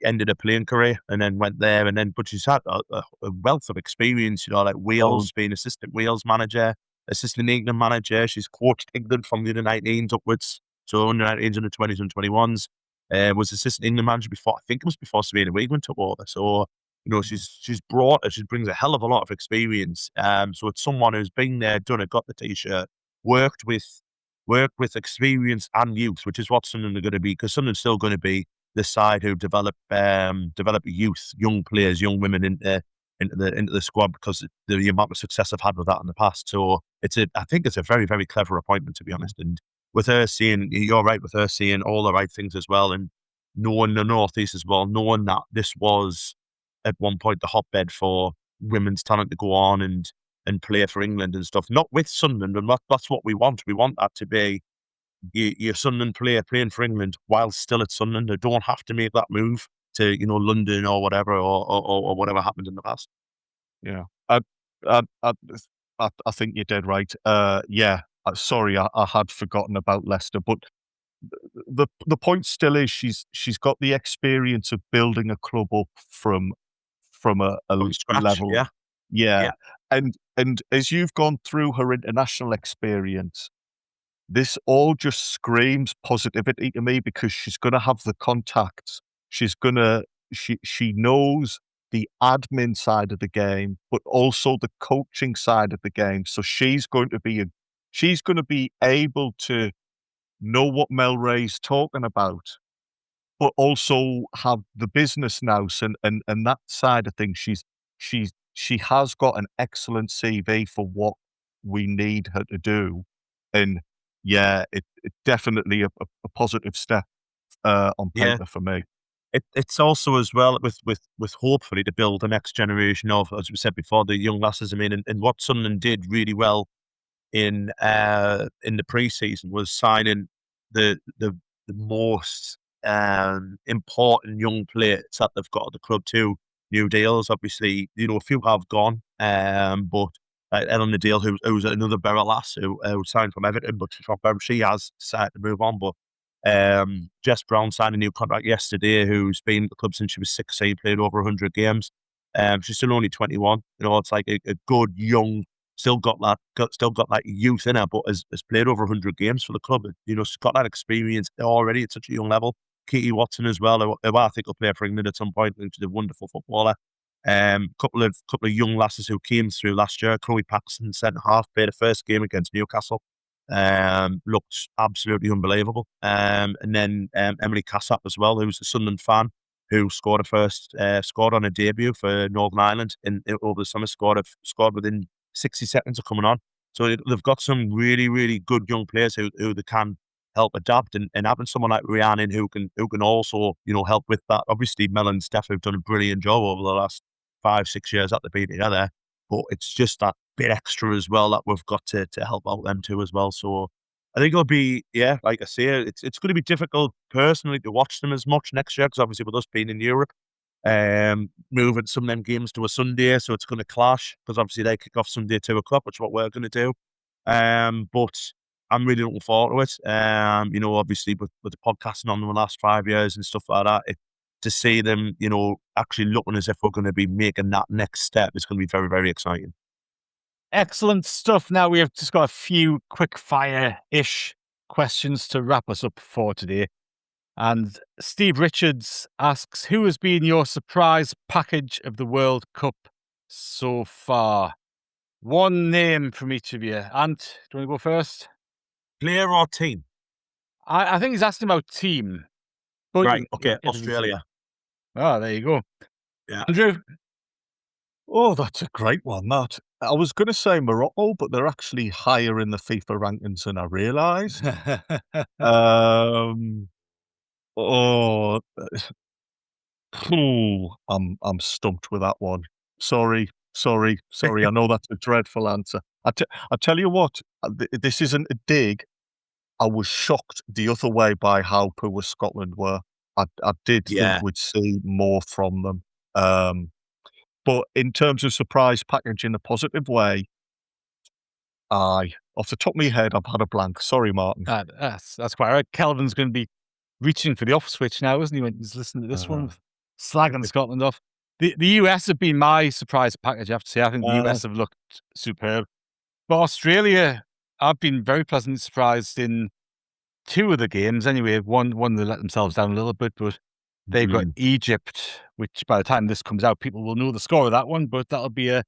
[SPEAKER 6] ended her playing career, and then went there, and then but she's had a wealth of experience. You know, like Wales, being assistant Wales manager, assistant England manager. She's coached England from the under-19s upwards, so under-19s, under-20s, and 21s. Was assistant England manager before. I think it was before Serena Wiegman took over. So you know, she brings a hell of a lot of experience. So it's someone who's been there, done it, got the t-shirt, worked with experience and youth, which is what Sunderland are going to be, because Sunderland's still going to be the side who develop youth, young players, young women into the squad, because the amount of success I've had with that in the past. So I think it's a very, very clever appointment, to be honest. And with her seeing, you're right, with her seeing all the right things as well, and knowing the Northeast as well, knowing that this was at one point the hotbed for women's talent to go on and play for England and stuff. Not with Sunderland, and that's what we want. We want that to be your Sunderland player playing for England while still at Sunderland. They don't have to make that move to, you know, London or whatever, or whatever happened in the past.
[SPEAKER 5] Yeah. I I I I think you're dead right. Yeah, sorry, I had forgotten about Leicester, but the point still is she's got the experience of building a club up from a
[SPEAKER 6] From scratch,
[SPEAKER 5] level.
[SPEAKER 6] yeah.
[SPEAKER 5] Yeah.
[SPEAKER 6] Yeah.
[SPEAKER 5] And as you've gone through her international experience, this all just screams positivity to me because she's gonna have the contacts. She knows the admin side of the game, but also the coaching side of the game. So she's gonna be able to know what Mel Ray's talking about, but also have the business nous and that side of things. She has got an excellent CV for what we need her to do. And yeah, it definitely a positive step on
[SPEAKER 6] Yeah.
[SPEAKER 5] paper for me.
[SPEAKER 6] It's also as well with hopefully to build the next generation of, as we said before, the young lasses. I mean, and what Sunderland did really well in the pre-season was signing the most important young players that they've got at the club too. New deals, obviously, you know, a few have gone, but Ellen Nadal, who's another Borough lass who signed from Everton, but she's from Borough, she has decided to move on. But Jess Brown signed a new contract yesterday, who's been at the club since she was 16, played over 100 games. She's still only 21. It's like a good young, still got that youth in her, but has played over 100 games for the club. She's got that experience already at such a young level. Katie Watson as well, who I think will play for England at some point. She's a wonderful footballer. Couple of young lasses who came through last year. Chloe Paxton, centre half, played the first game against Newcastle. Looked absolutely unbelievable. And then Emily Cassap as well, who's a Sunderland fan, who scored on a debut for Northern Ireland over the summer. Scored within 60 seconds of coming on. So they've got some really, really good young players who they can help adapt, and having someone like Rhiannon who can also help with that. Obviously, Mel and Steph have done a brilliant job over the last 5-6 years that they've been together, but it's just that bit extra as well that we've got to help out them too as well. So I think it'll be, like I say, it's going to be difficult personally to watch them as much next year, because obviously with us being in Europe, moving some of them games to a Sunday, so it's going to clash, because obviously they kick off Sunday 2:00, which is what we're going to do. But I'm really looking forward to it. Obviously with the podcasting on them the last 5 years and stuff like that, to see them, actually looking as if we're going to be making that next step is going to be very, very exciting.
[SPEAKER 4] Excellent stuff. Now we have just got a few quick fire-ish questions to wrap us up for today. And Steve Richards asks, who has been your surprise package of the World Cup so far? One name from each of you. Ant, do you want to go first?
[SPEAKER 6] Player or team?
[SPEAKER 4] I think he's asking about team. But
[SPEAKER 6] Right, okay, Australia.
[SPEAKER 4] Oh, there you go.
[SPEAKER 6] Yeah.
[SPEAKER 4] Andrew?
[SPEAKER 5] Oh, that's a great one, that. I was going to say Morocco, but they're actually higher in the FIFA rankings than I realised. I'm stumped with that one. Sorry. I know that's a dreadful answer. I tell you what, this isn't a dig. I was shocked the other way by how poor Scotland were. I did think we'd see more from them. But in terms of surprise package in a positive way, off the top of my head, I've had a blank. Sorry, Martin.
[SPEAKER 4] That's quite right. Kelvin's going to be reaching for the off switch now, isn't he, when he's listening to this one? Slagging Scotland off. The US have been my surprise package, I have to say. I think the US have looked superb. But Australia, I've been very pleasantly surprised in two of the games anyway. One they let themselves down a little bit, but they've got Egypt, which by the time this comes out, people will know the score of that one, but that'll be a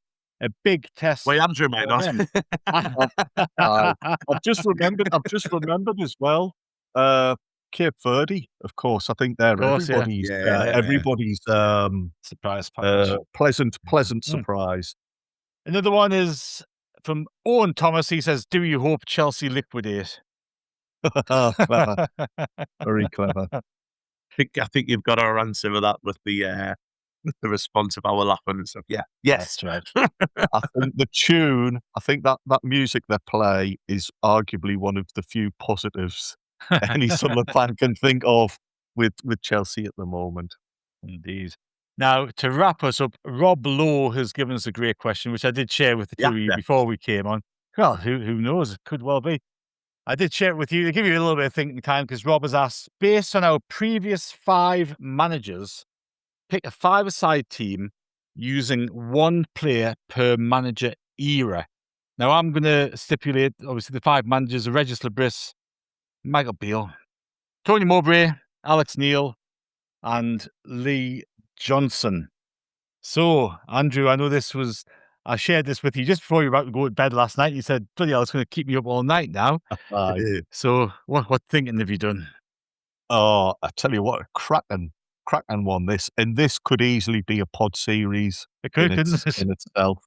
[SPEAKER 4] big test.
[SPEAKER 6] Wait, Andrew might not.
[SPEAKER 5] I've just remembered as well. Cape Verde, of course. I think they're everybody's
[SPEAKER 4] surprise package.
[SPEAKER 5] Pleasant surprise.
[SPEAKER 4] Another one is from Owen Thomas. He says, "Do you hope Chelsea liquidate?"
[SPEAKER 5] Clever, very clever.
[SPEAKER 6] I think you've got our answer with that, with the response of our laughing and stuff. Yeah, yes,
[SPEAKER 4] that's right.
[SPEAKER 5] I think the tune, that music they play is arguably one of the few positives any Sunderland fan can think of with Chelsea at the moment.
[SPEAKER 4] Indeed. Now, to wrap us up, Rob Lowe has given us a great question, which I did share with the two of you before we came on. Well, who knows? It could well be. I did share it with you to give you a little bit of thinking time, because Rob has asked, based on our previous 5 managers, pick a 5-a-side team using 1 player per manager era. Now, I'm going to stipulate, obviously, the 5 managers are Regis Labris, Michael Beale, Tony Mowbray, Alex Neil, and Lee Johnson. So, Andrew, I know I shared this with you just before you were about to go to bed last night. You said, bloody hell, it's going to keep me up all night now. So, what thinking have you done?
[SPEAKER 5] Oh, I tell you what, a cracking one this. And this could easily be a pod series in itself.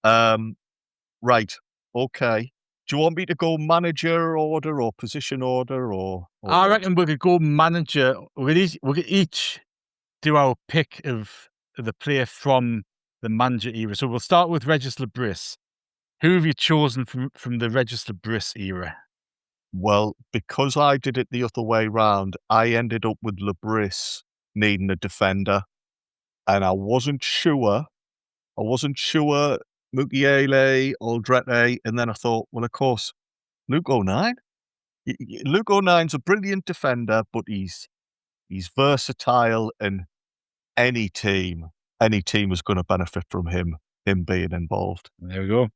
[SPEAKER 5] Right, okay. Do you want me to go manager order or position order or
[SPEAKER 4] I reckon we could go manager. We could each do our pick of the player from the manager era. So we'll start with Regis Labris. Who have you chosen from the Regis Labris era?
[SPEAKER 5] Well, because I did it the other way round, I ended up with Labris needing a defender, and I wasn't sure. Mukiele, Aldrete, and then I thought, well, of course, Luke O'Nien. Luke O'Nien's a brilliant defender, but he's versatile in any team. any team was going to benefit from him being involved.
[SPEAKER 4] There we go.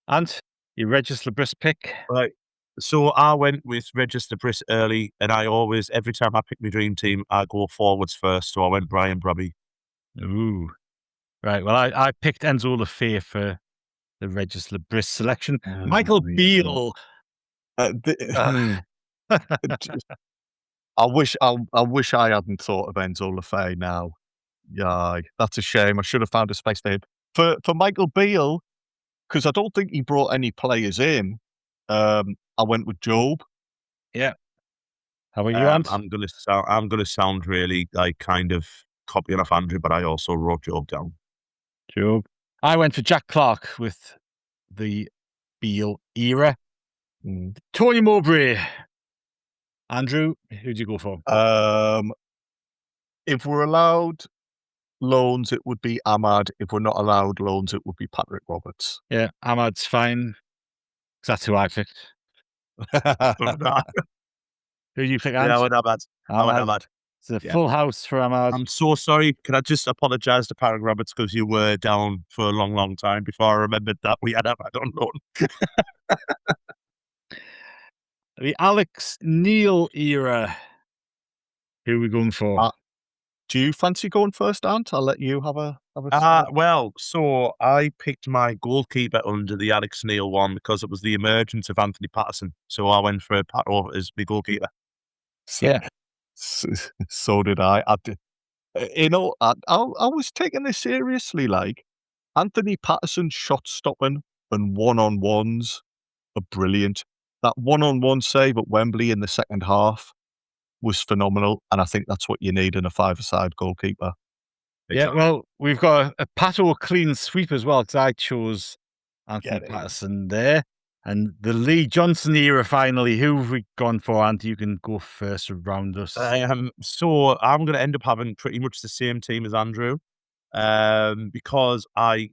[SPEAKER 4] And your Regis Labris pick.
[SPEAKER 6] Right. So I went with Regis Labris early, and I always, every time I pick my dream team, I go forwards first. So I went Brian Brobbey.
[SPEAKER 4] Ooh. Right. Well, I picked Enzo Lefebvre for the Regis Labris selection. Michael Beale.
[SPEAKER 5] I wish I hadn't thought of Enzo Lefebvre now. Yeah, that's a shame. I should have found a space for him. For Michael Beale, because I don't think he brought any players in. I went with Job.
[SPEAKER 4] Yeah. How about you, Ant?
[SPEAKER 6] I'm gonna sound really like kind of copying off Andrew, but I also wrote Job down.
[SPEAKER 4] Job. I went for Jack Clark with the Beale era. Tony Mowbray. Andrew, who'd you go for?
[SPEAKER 5] If we're allowed loans, it would be Ahmad. If we're not allowed loans, it would be Patrick Roberts.
[SPEAKER 4] Yeah, Ahmad's fine. That's who I picked. Who do you pick, Ant?
[SPEAKER 6] Yeah, I went Ahmad.
[SPEAKER 4] It's a full house for Ahmad.
[SPEAKER 6] I'm so sorry. Can I just apologise to Patrick Roberts because you were down for a long, long time before I remembered that we had Ahmad on loan.
[SPEAKER 4] The Alex Neil era. Who are we going for?
[SPEAKER 5] Do you fancy going first, Ant? I'll let you have a
[SPEAKER 6] Well, so I picked my goalkeeper under the Alex Neil one because it was the emergence of Anthony Patterson. So I went for Pato as my goalkeeper.
[SPEAKER 4] Yeah.
[SPEAKER 5] So did I. I was taking this seriously. Like, Anthony Patterson's shot stopping and one-on-ones are brilliant. That one-on-one save at Wembley in the second half was phenomenal, and I think that's what you need in a five-a-side goalkeeper.
[SPEAKER 4] Yeah, well, we've got a Pato clean sweep as well, because I chose Anthony Patterson there. And the Lee Johnson era, finally. Who have we gone for, Ant? You can go first around us.
[SPEAKER 6] So I'm going to end up having pretty much the same team as Andrew, because I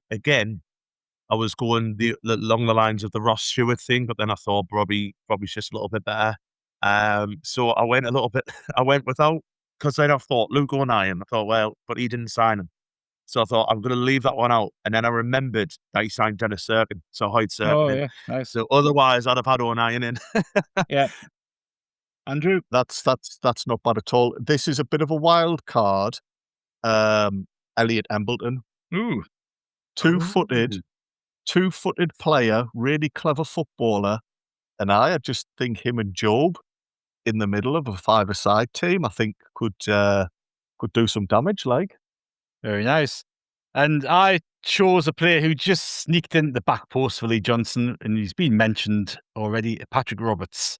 [SPEAKER 6] was going along the lines of the Ross Stewart thing, but then I thought Brobbey's just a little bit better. So I went without, because then I thought Luke O'Nien. I thought, well, but he didn't sign him. So I thought, I'm going to leave that one out. And then I remembered that he signed Dennis Serkin. So I hired Serkin.
[SPEAKER 4] Oh, yeah, nice.
[SPEAKER 6] So otherwise, I'd have had O'Nien in.
[SPEAKER 4] Yeah. Andrew?
[SPEAKER 5] That's not bad at all. This is a bit of a wild card. Elliot Embleton.
[SPEAKER 4] Ooh.
[SPEAKER 5] Two-footed player, really clever footballer. And I just think him and Job in the middle of a five-a-side team, I think could do some damage, like.
[SPEAKER 4] Very nice. And I chose a player who just sneaked into the back post for Lee Johnson, and he's been mentioned already, Patrick Roberts.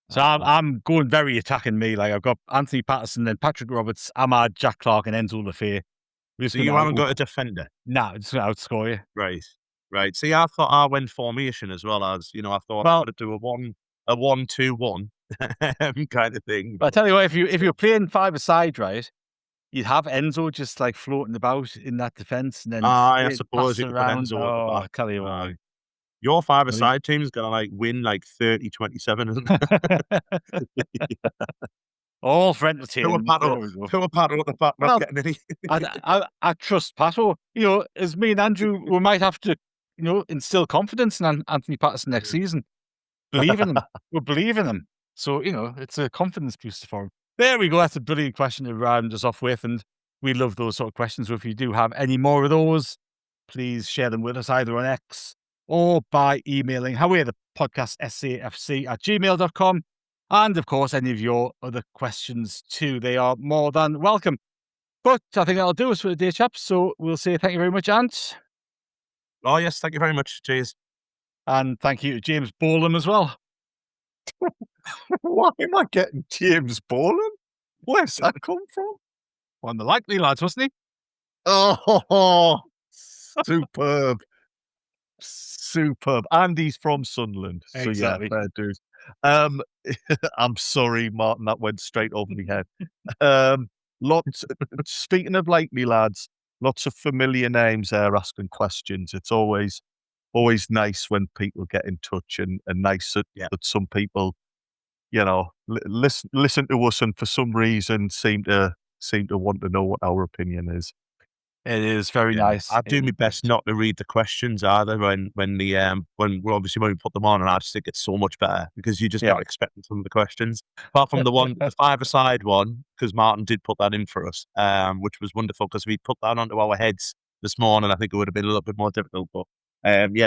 [SPEAKER 4] So I'm going very attacking me. Like, I've got Anthony Patterson, then Patrick Roberts, Ahmad, Jack Clark, and Enzo Lefebvre.
[SPEAKER 6] So you haven't got a defender?
[SPEAKER 4] No, it's going to outscore you.
[SPEAKER 6] Right. See, I thought I went formation as well as, I thought I would do a 1-2-1 kind of thing.
[SPEAKER 4] But I tell you what, if you're playing five-a-side, right, you'd have Enzo just like floating about in that defence, and then
[SPEAKER 6] I suppose you could put
[SPEAKER 4] around.
[SPEAKER 6] Enzo
[SPEAKER 4] Oh,
[SPEAKER 6] at the
[SPEAKER 4] I
[SPEAKER 6] back.
[SPEAKER 4] tell you what.
[SPEAKER 6] Your five-a-side team is going to win 30-27, isn't it?
[SPEAKER 4] All for entertainment.
[SPEAKER 6] Poor Pato at the back, not getting any.
[SPEAKER 4] I trust Pato. As me and Andrew, we might have to, instill confidence in Anthony Patterson next season. Believe in him. We believe in him. So, it's a confidence booster for him. There we go. That's a brilliant question to round us off with. And we love those sort of questions. So if you do have any more of those, please share them with us either on X or by emailing Haway, the podcast, safc@gmail.com. And of course, any of your other questions too. They are more than welcome. But I think that'll do us for the day, chaps. So we'll say thank you very much, Ant.
[SPEAKER 6] Oh, yes. Thank you very much. Cheers.
[SPEAKER 4] And thank you to James Bolam as well.
[SPEAKER 5] Why am I getting James Bolam? Where's that come from?
[SPEAKER 4] One of the likely lads, wasn't he?
[SPEAKER 5] Oh, superb. And he's from Sunderland.
[SPEAKER 4] Exactly.
[SPEAKER 5] So yeah, fair dues. I'm sorry, Martin, that went straight over my head. Speaking of likely lads, lots of familiar names there asking questions. It's always nice when people get in touch, and nice that some people, listen to us and for some reason seem to want to know what our opinion is.
[SPEAKER 4] It is very nice.
[SPEAKER 6] I do my best not to read the questions either when we put them on, and I just think it's so much better because you just not expecting some of the questions. Apart from the five-a-side one, because Martin did put that in for us, which was wonderful because we put that onto our heads this morning. I think it would have been a little bit more difficult, but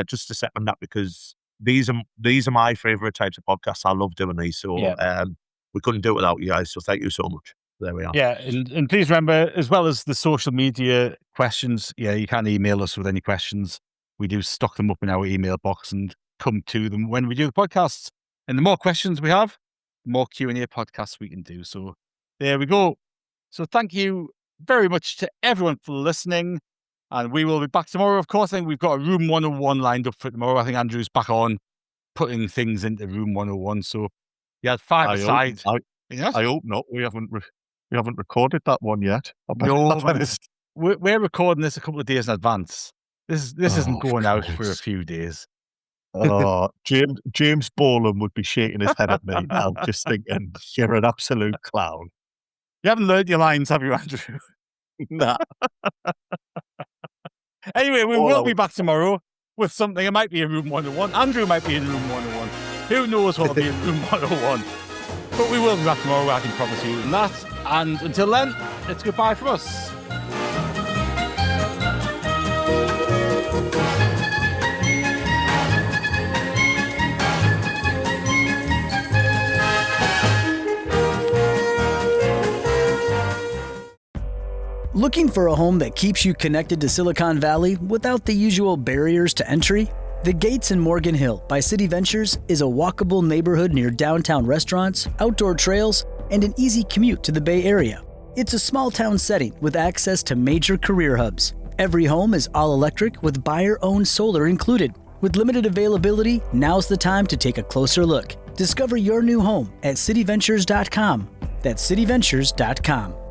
[SPEAKER 6] just to set them that because these are my favourite types of podcasts. I love doing these, so we couldn't do it without you guys. So thank you so much. There we are.
[SPEAKER 4] Yeah, and please remember, as well as the social media questions, you can email us with any questions. We do stock them up in our email box and come to them when we do the podcasts. And the more questions we have, the more Q&A podcasts we can do. So there we go. So thank you very much to everyone for listening. And we will be back tomorrow, of course. I think we've got a Room 101 lined up for tomorrow. I think Andrew's back on putting things into Room 101. So you had five-a-side.
[SPEAKER 5] I hope not. We haven't recorded that one yet.
[SPEAKER 4] We're recording this a couple of days in advance. This isn't going out for a few days.
[SPEAKER 5] James Baldwin would be shaking his head at me. I'm just thinking, you're an absolute clown.
[SPEAKER 4] You haven't learned your lines, have you, Andrew?
[SPEAKER 5] Nah.
[SPEAKER 4] Anyway, we will be back tomorrow with something. It might be a Room 101. Andrew might be in Room 101. Who knows what will be in Room 101? But we will be back tomorrow, I can promise you that. And until then, it's goodbye from us.
[SPEAKER 8] Looking for a home that keeps you connected to Silicon Valley without the usual barriers to entry? The Gates in Morgan Hill by City Ventures is a walkable neighborhood near downtown restaurants, outdoor trails, and an easy commute to the Bay Area. It's a small town setting with access to major career hubs. Every home is all electric with buyer-owned solar included. With limited availability, now's the time to take a closer look. Discover your new home at cityventures.com. That's cityventures.com.